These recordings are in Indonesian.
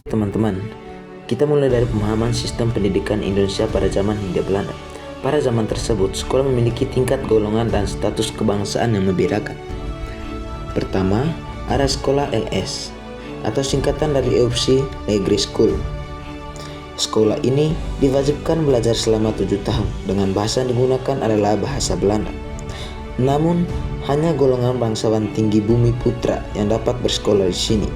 Teman-teman, kita mulai dari pemahaman sistem pendidikan Indonesia pada zaman Hindia Belanda. Pada zaman tersebut, sekolah memiliki tingkat golongan dan status kebangsaan yang membedakan. Pertama, ada sekolah LS atau singkatan dari Optie Negeri School. Sekolah ini diwajibkan belajar selama 7 tahun dengan bahasa yang digunakan adalah bahasa Belanda. Namun, hanya golongan bangsawan tinggi bumi putra yang dapat bersekolah di sini.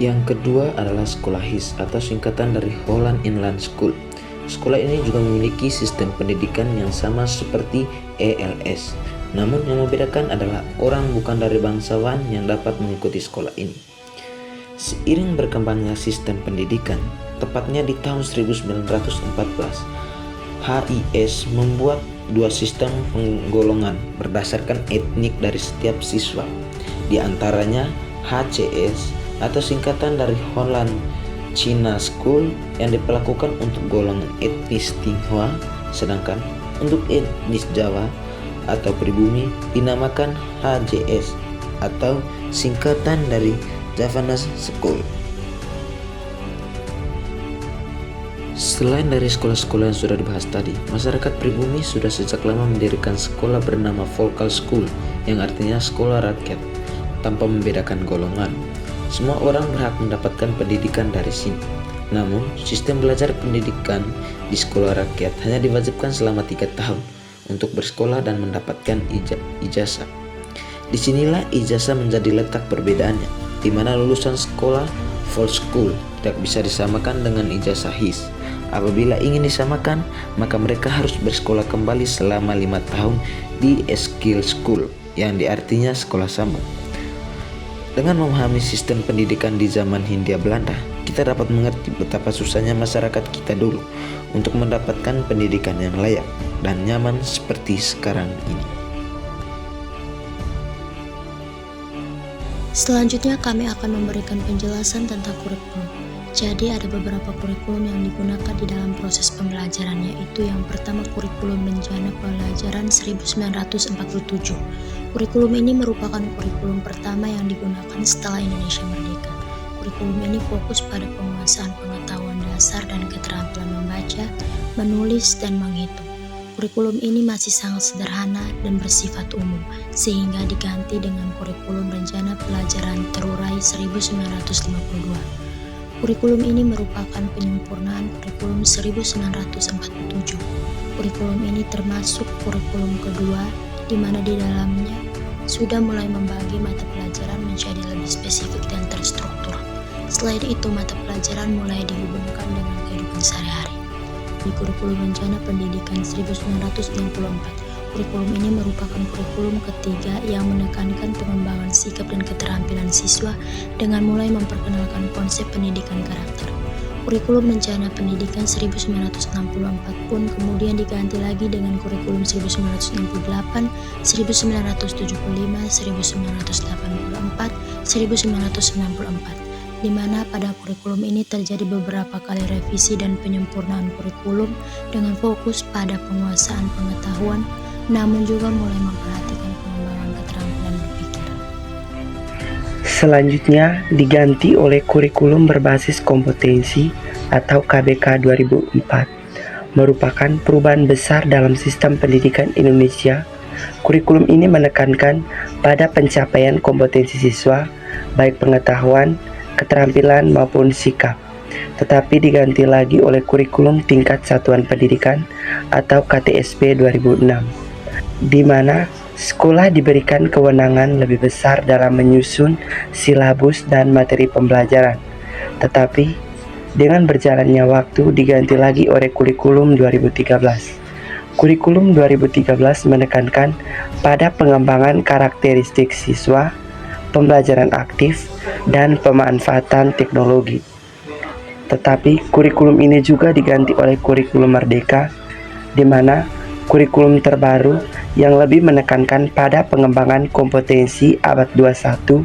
Yang kedua adalah sekolah HIS atau singkatan dari Holland Inland School. Sekolah ini juga memiliki sistem pendidikan yang sama seperti ELS. Namun yang membedakan adalah orang bukan dari bangsawan yang dapat mengikuti sekolah ini. Seiring berkembangnya sistem pendidikan, tepatnya di tahun 1914, HIS membuat dua sistem penggolongan berdasarkan etnik dari setiap siswa. Di antaranya HCS atau singkatan dari Holland China School yang diperlakukan untuk golongan etnis Tionghoa, sedangkan untuk etnis Jawa atau pribumi dinamakan HJS atau singkatan dari Javanese School. Selain dari sekolah-sekolah yang sudah dibahas tadi, masyarakat pribumi sudah sejak lama mendirikan sekolah bernama Vokal School yang artinya sekolah rakyat tanpa membedakan golongan. Semua orang berhak mendapatkan pendidikan dari sini. Namun, sistem belajar pendidikan di sekolah rakyat hanya diwajibkan selama 3 tahun untuk bersekolah dan mendapatkan ijazah. Disinilah ijazah menjadi letak perbedaannya, di mana lulusan sekolah Vokal School tidak bisa disamakan dengan ijazah HIS. Apabila ingin disamakan, maka mereka harus bersekolah kembali selama 5 tahun di Skill School, yang diartinya sekolah sambung. Dengan memahami sistem pendidikan di zaman Hindia Belanda, kita dapat mengerti betapa susahnya masyarakat kita dulu untuk mendapatkan pendidikan yang layak dan nyaman seperti sekarang ini. Selanjutnya kami akan memberikan penjelasan tentang kurikulum. Jadi ada beberapa kurikulum yang digunakan di dalam proses pembelajaran, yaitu yang pertama kurikulum Rencana Pelajaran 1947. Kurikulum ini merupakan kurikulum pertama yang digunakan setelah Indonesia merdeka. Kurikulum ini fokus pada penguasaan pengetahuan dasar dan keterampilan membaca, menulis, dan menghitung. Kurikulum ini masih sangat sederhana dan bersifat umum, sehingga diganti dengan kurikulum Rencana Pelajaran Terurai 1952. Kurikulum ini merupakan penyempurnaan kurikulum 1947. Kurikulum ini termasuk kurikulum kedua, di mana di dalamnya sudah mulai membagi mata pelajaran menjadi lebih spesifik dan terstruktur. Selain itu, mata pelajaran mulai dihubungkan dengan kehidupan sehari-hari. Di kurikulum Rencana Pendidikan 1994, kurikulum ini merupakan kurikulum ketiga yang menekankan pengembangan sikap dan keterampilan siswa dengan mulai memperkenalkan konsep pendidikan karakter. Kurikulum Rencana Pendidikan 1964 pun kemudian diganti lagi dengan kurikulum 1968, 1975, 1984, 1994, di mana pada kurikulum ini terjadi beberapa kali revisi dan penyempurnaan kurikulum dengan fokus pada penguasaan pengetahuan, namun juga mulai memperhatikan pengembangan keterampilan berpikir. Selanjutnya diganti oleh kurikulum berbasis kompetensi atau KBK 2004, merupakan perubahan besar dalam sistem pendidikan Indonesia. Kurikulum ini menekankan pada pencapaian kompetensi siswa, baik pengetahuan, keterampilan maupun sikap, tetapi diganti lagi oleh kurikulum tingkat satuan pendidikan atau KTSP 2006, di mana sekolah diberikan kewenangan lebih besar dalam menyusun silabus dan materi pembelajaran. Tetapi dengan berjalannya waktu diganti lagi oleh kurikulum 2013. Kurikulum 2013 menekankan pada pengembangan karakteristik siswa, pembelajaran aktif, dan pemanfaatan teknologi. Tetapi kurikulum ini juga diganti oleh kurikulum Merdeka, di mana kurikulum terbaru yang lebih menekankan pada pengembangan kompetensi abad 21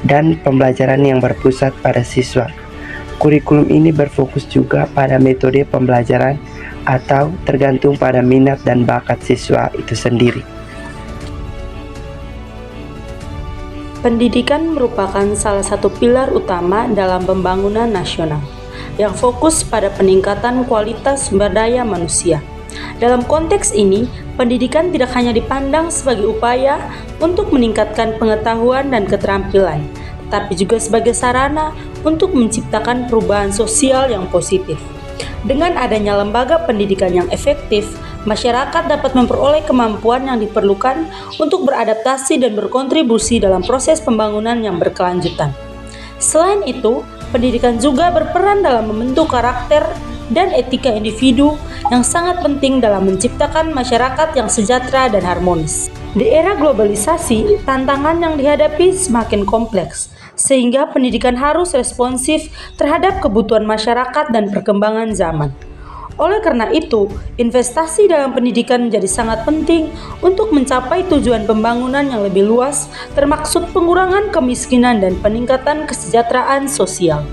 dan pembelajaran yang berpusat pada siswa. Kurikulum ini berfokus juga pada metode pembelajaran atau tergantung pada minat dan bakat siswa itu sendiri. Pendidikan merupakan salah satu pilar utama dalam pembangunan nasional yang fokus pada peningkatan kualitas sumber daya manusia. Dalam konteks ini, pendidikan tidak hanya dipandang sebagai upaya untuk meningkatkan pengetahuan dan keterampilan, tetapi juga sebagai sarana untuk menciptakan perubahan sosial yang positif. Dengan adanya lembaga pendidikan yang efektif, masyarakat dapat memperoleh kemampuan yang diperlukan untuk beradaptasi dan berkontribusi dalam proses pembangunan yang berkelanjutan. Selain itu, pendidikan juga berperan dalam membentuk karakter dan etika individu yang sangat penting dalam menciptakan masyarakat yang sejahtera dan harmonis. Di era globalisasi, tantangan yang dihadapi semakin kompleks, sehingga pendidikan harus responsif terhadap kebutuhan masyarakat dan perkembangan zaman. Oleh karena itu, investasi dalam pendidikan menjadi sangat penting untuk mencapai tujuan pembangunan yang lebih luas, termaksud pengurangan kemiskinan dan peningkatan kesejahteraan sosial.